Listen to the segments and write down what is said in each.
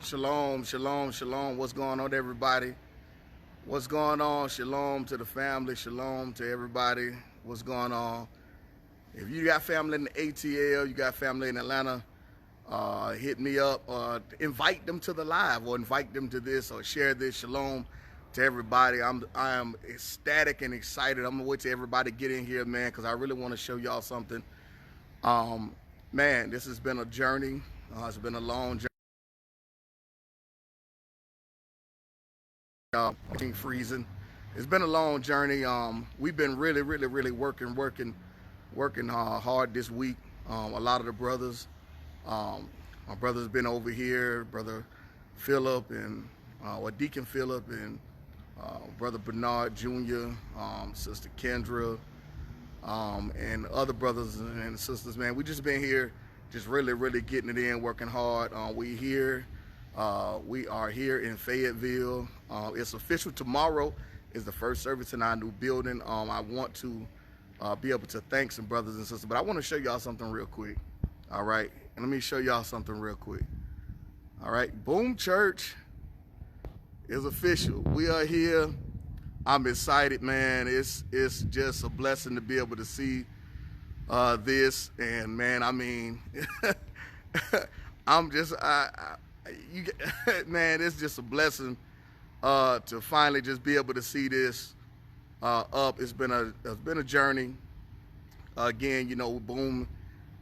Shalom, shalom, shalom. What's going on, everybody? What's going on? Shalom to the family. Shalom to everybody. What's going on? If you got family in the ATL, you got family in Atlanta, hit me up. Invite them to the live, or invite them to this, or share this. Shalom to everybody. I am ecstatic and excited. I'm gonna wait till everybody get in here, man, because I really want to show y'all something. Man, this has been a journey. It's been a long journey. Freezing. It's been a long journey. We've been really working hard this week. A lot of the brothers, my brother's been over here, brother Philip and Deacon Philip and brother Bernard Jr., sister Kendra, and other brothers and sisters. Man, we just been here, just really getting it in, working hard. We are here in Fayetteville. It's official. Tomorrow is the first service in our new building. I want to be able to thank some brothers and sisters, but I want to show y'all something real quick. All right, and let me show y'all something real quick. All right, Boom Church is official. We are here. I'm excited, man. It's just a blessing to be able to see this, and man, I mean, I'm just man, it's just a blessing to finally just be able to see this up. It's been a journey. Again, you know, Boom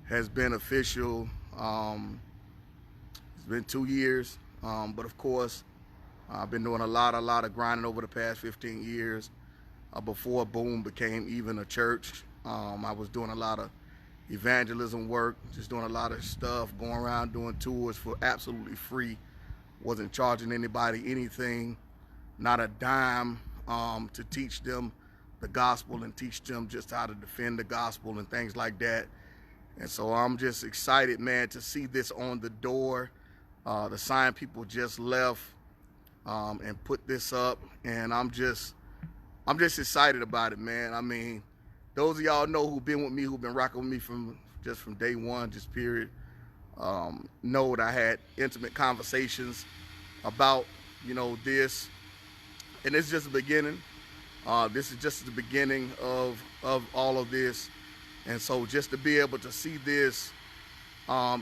has been official. It's been 2 years, but of course, I've been doing a lot of grinding over the past 15 years. Before Boom became even a church, I was doing a lot of evangelism work, just doing a lot of stuff, going around doing tours for absolutely free. Wasn't charging anybody anything, not a dime, to teach them the gospel and teach them just how to defend the gospel and things like that. And so I'm just excited, man, to see this on the door. The sign people just left and put this up, and I'm just excited about it, man. I mean, those of y'all know who've been with me, who've been rocking with me from day one, just period, know that I had intimate conversations about, you know, this, and it's just the beginning. This is just the beginning of all of this, and so just to be able to see this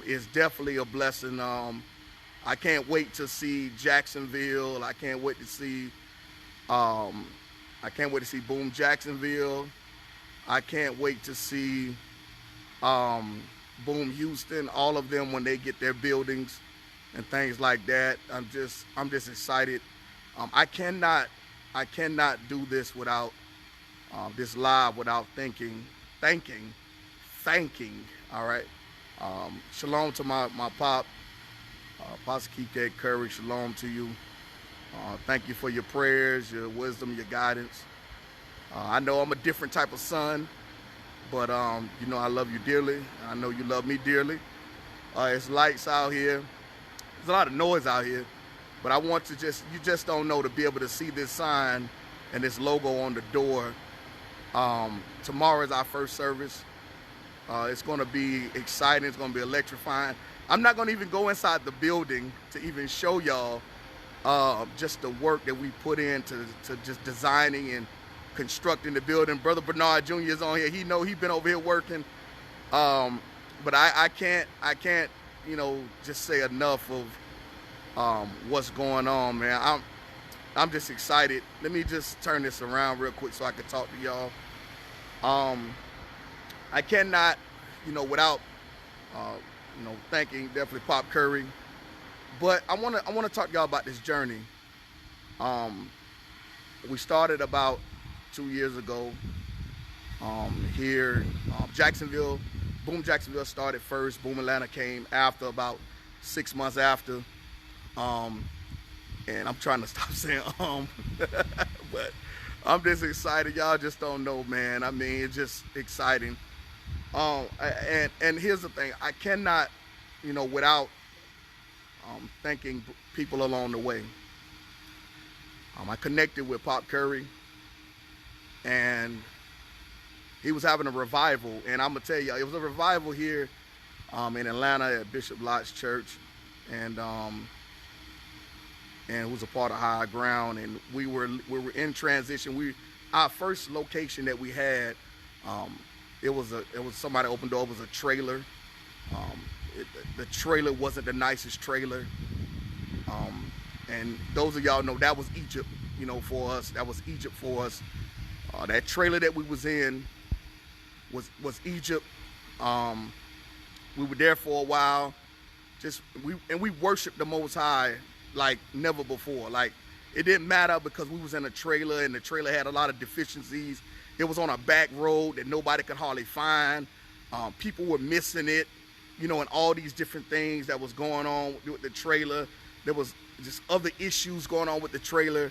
is definitely a blessing. I can't wait to see Jacksonville. I can't wait to see Boom Jacksonville. I can't wait to see Boom Houston, all of them when they get their buildings and things like that. I'm just excited. I cannot do this without this live without thanking. All right. Shalom to my pop, Pastor Keith Curry. Shalom to you. Thank you for your prayers, your wisdom, your guidance. I know I'm a different type of son, but you know I love you dearly. I know you love me dearly. It's lights out here. There's a lot of noise out here, but I want to you just don't know, to be able to see this sign and this logo on the door. Tomorrow is our first service. It's going to be exciting. It's going to be electrifying. I'm not going to even go inside the building to even show y'all just the work that we put into just designing and constructing the building. Brother Bernard Jr. is on here. He's been over here working. But I can't, you know, just say enough of what's going on, man. I'm just excited. Let me just turn this around real quick so I can talk to y'all. I cannot, you know, without you know, thanking definitely Pop Curry. But I wanna talk to y'all about this journey. We started about 2 years ago here, Jacksonville. Boom Jacksonville started first. Boom Atlanta came after, about 6 months after. And I'm trying to stop saying but I'm just excited. Y'all just don't know, man. I mean, it's just exciting. And here's the thing. I cannot, you know, without thanking people along the way. I connected with Pop Curry, and he was having a revival. And I'm gonna tell you, it was a revival here in Atlanta at Bishop Lott's church, and and who's a part of High Ground, and we were in transition. Our first location that we had, um, it was somebody opened door. It was a trailer. Um, the trailer wasn't the nicest trailer, um, and those of y'all know that was Egypt. For us, that was Egypt for us. That trailer that we was in was Egypt. Um, we were there for a while. We worshiped the Most High like never before. Like, it didn't matter because we was in a trailer and the trailer had a lot of deficiencies. It was on a back road that nobody could hardly find. People were missing it, and all these different things that was going on with the trailer. There was just other issues going on with the trailer,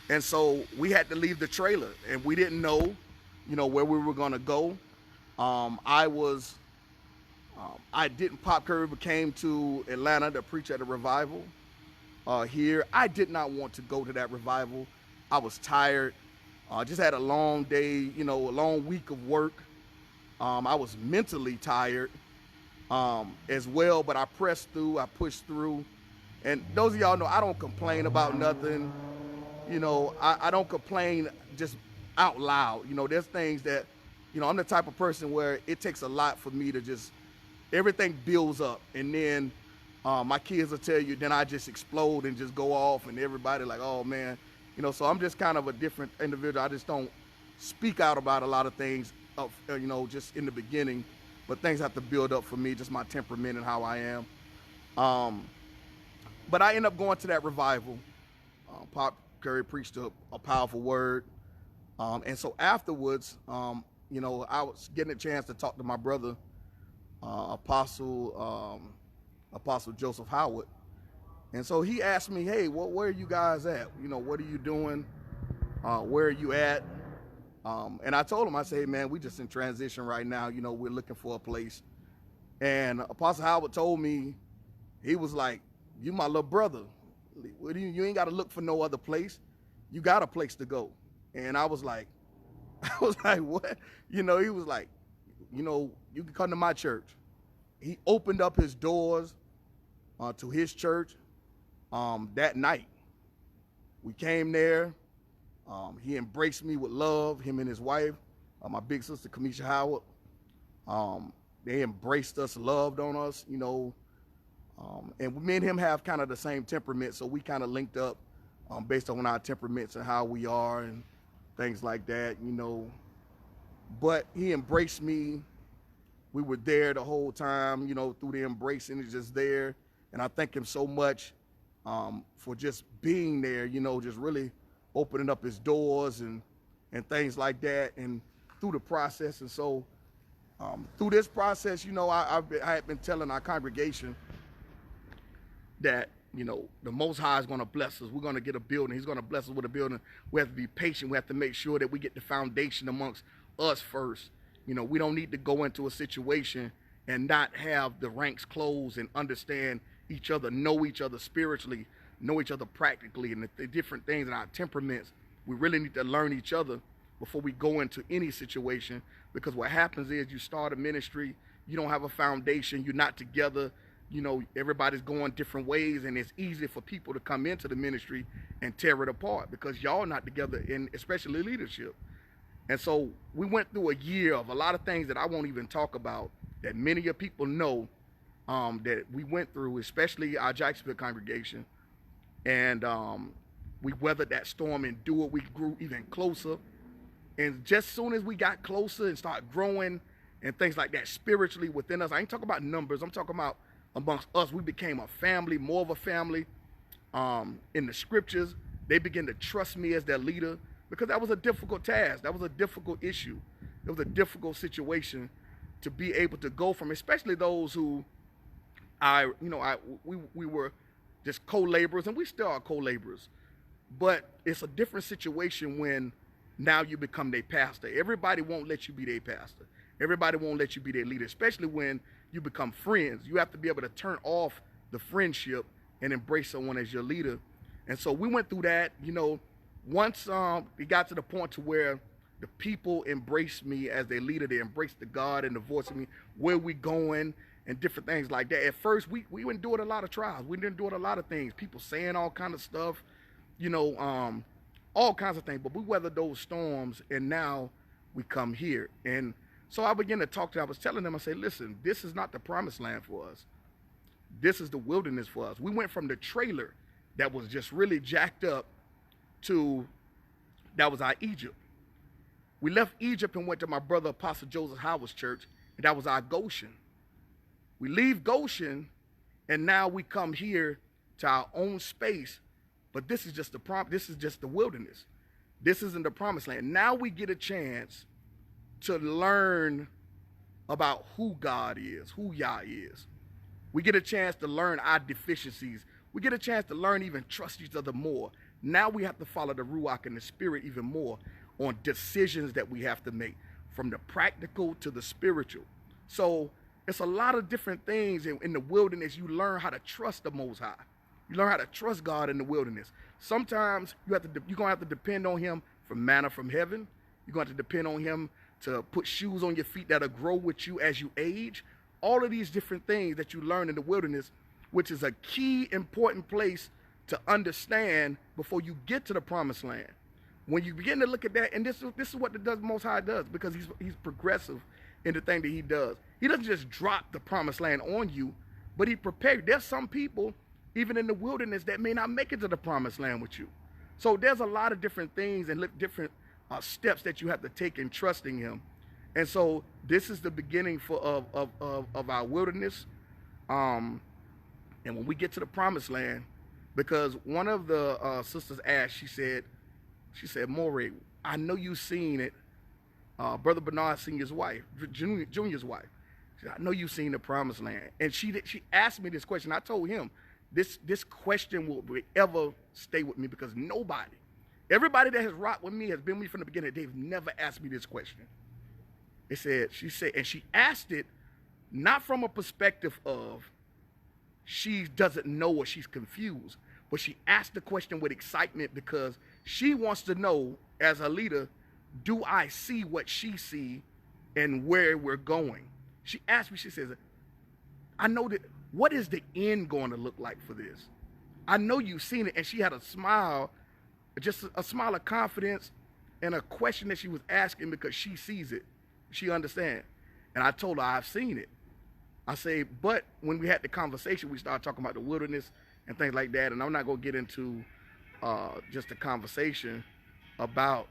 and so we had to leave the trailer, and we didn't know, where we were gonna go. I was I didn't Pop Curry came to Atlanta to preach at a revival here. I did not want to go to that revival. I was tired. Just had a long day, a long week of work. I was mentally tired as well, but I pressed through. I pushed through. And those of y'all know I don't complain about nothing. I don't complain just out loud. There's things that, I'm the type of person where it takes a lot for me to just, everything builds up, and then my kids will tell you, then I just explode and just go off, and everybody like, oh man, so I'm just kind of a different individual. I just don't speak out about a lot of things, just in the beginning, but things have to build up for me, just my temperament and how I am. But I end up going to that revival. Pop Curry preached a powerful word, and so afterwards, I was getting a chance to talk to my brother, Apostle Joseph Howard. And so he asked me, hey, where are you guys at? What are you doing? Where are you at? And I told him, I said, hey, man, we just in transition right now. We're looking for a place. And Apostle Howard told me, he was like, you my little brother. You ain't got to look for no other place. You got a place to go. And I was like, what? He was like, you can come to my church. He opened up his doors to his church that night. We came there. He embraced me with love, him and his wife, my big sister, Kamisha Howard. They embraced us, loved on us, and me and him have kind of the same temperament, so we kind of linked up based on our temperaments and how we are and things like that, But he embraced me. We were there the whole time, through the embracing, it's just there. And I thank him so much for just being there, just really opening up his doors and things like that, and through the process. And so through this process, I had been telling our congregation that, the Most High is going to bless us. We're going to get a building. He's going to bless us with a building. We have to be patient. We have to make sure that we get the foundation amongst us first. We don't need to go into a situation and not have the ranks closed and understand each other, know each other spiritually, know each other practically, and the different things in our temperaments. We really need to learn each other before we go into any situation, because what happens is you start a ministry, you don't have a foundation, you're not together, everybody's going different ways, and it's easy for people to come into the ministry and tear it apart because y'all not together, in especially leadership. And so we went through a year of a lot of things that I won't even talk about, that many of people know, that we went through, especially our Jacksonville congregation. And we weathered that storm and endured. We grew even closer. And just soon as we got closer and started growing and things like that spiritually within us, I ain't talking about numbers, I'm talking about amongst us, we became a family, more of a family. In the scriptures, they began to trust me as their leader, because that was a difficult task. That was a difficult issue. It was a difficult situation to be able to go from, especially those who we were just co-laborers, and we still are co-laborers. But it's a different situation when now you become their pastor. Everybody won't let you be their pastor. Everybody won't let you be their leader, especially when you become friends. You have to be able to turn off the friendship and embrace someone as your leader. And so we went through that, once it got to the point to where the people embraced me as their leader, they embraced the God and the voice of me, where we going, and different things like that. At first, we endured a lot of trials. We endured a lot of things. People saying all kind of stuff, you know, all kinds of things. But we weathered those storms, and now we come here. And so I began to talk to them. I was telling them, I said, listen, this is not the promised land for us. This is the wilderness for us. We went from the trailer that was just really jacked up to, that was our Egypt. We left Egypt and went to my brother Apostle Joseph Howard's church, and that was our Goshen. We leave Goshen, and now we come here to our own space, but this is just the wilderness. This isn't the promised land. Now we get a chance to learn about who God is, who Yah is. We get a chance to learn our deficiencies. We get a chance to learn even trust each other more. Now we have to follow the Ruach and the Spirit even more on decisions that we have to make, from the practical to the spiritual. So it's a lot of different things in the wilderness. You learn how to trust the Most High. You learn how to trust God in the wilderness. Sometimes you're going to have to depend on him for manna from heaven. You're going to have to depend on him to put shoes on your feet that'll grow with you as you age. All of these different things that you learn in the wilderness, which is a key important place to understand before you get to the promised land. When you begin to look at that, and this is what the Most High does, because he's progressive in the thing that he does. He doesn't just drop the promised land on you, but he prepared. There's some people, even in the wilderness, that may not make it to the promised land with you. So there's a lot of different things and different steps that you have to take in trusting him. And so this is the beginning of our wilderness. And when we get to the promised land, because one of the sisters asked, she said, Morey, I know you've seen it. Brother Bernard Senior's wife, Junior's wife. She said, I know you've seen the promised land. And she asked me this question. I told him, this question will ever stay with me, because everybody that has rocked with me has been with me from the beginning. They've never asked me this question. She said, and she asked it not from a perspective of she doesn't know or she's confused, but she asked the question with excitement because she wants to know, as a leader, do I see what she see and where we're going? She asked me, she says, I know that, what is the end going to look like for this? I know you've seen it. And she had a smile, just a smile of confidence, and a question that she was asking because she sees it. She understands. And I told her, I've seen it. I say, but when we had the conversation, we started talking about the wilderness and things like that. And I'm not going to get into just a conversation about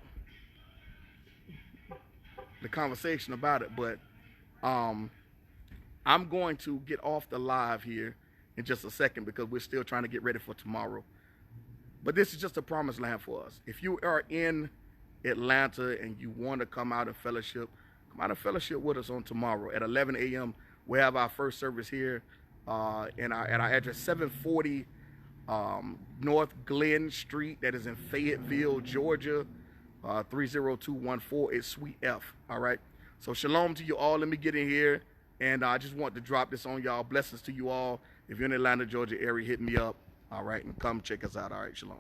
it, but I'm going to get off the live here in just a second because we're still trying to get ready for tomorrow. But this is just a promised land for us. If you are in Atlanta and you want to come out and fellowship, come out and fellowship with us on tomorrow at 11 a.m. We have our first service here at our address, 740 North Glen Street. That is in Fayetteville, Georgia, 30214. It's Suite F. All right. So shalom to you all. Let me get in here, and I just want to drop this on y'all. Blessings to you all. If you're in the Atlanta, Georgia area, hit me up. All right, and come check us out. All right, shalom.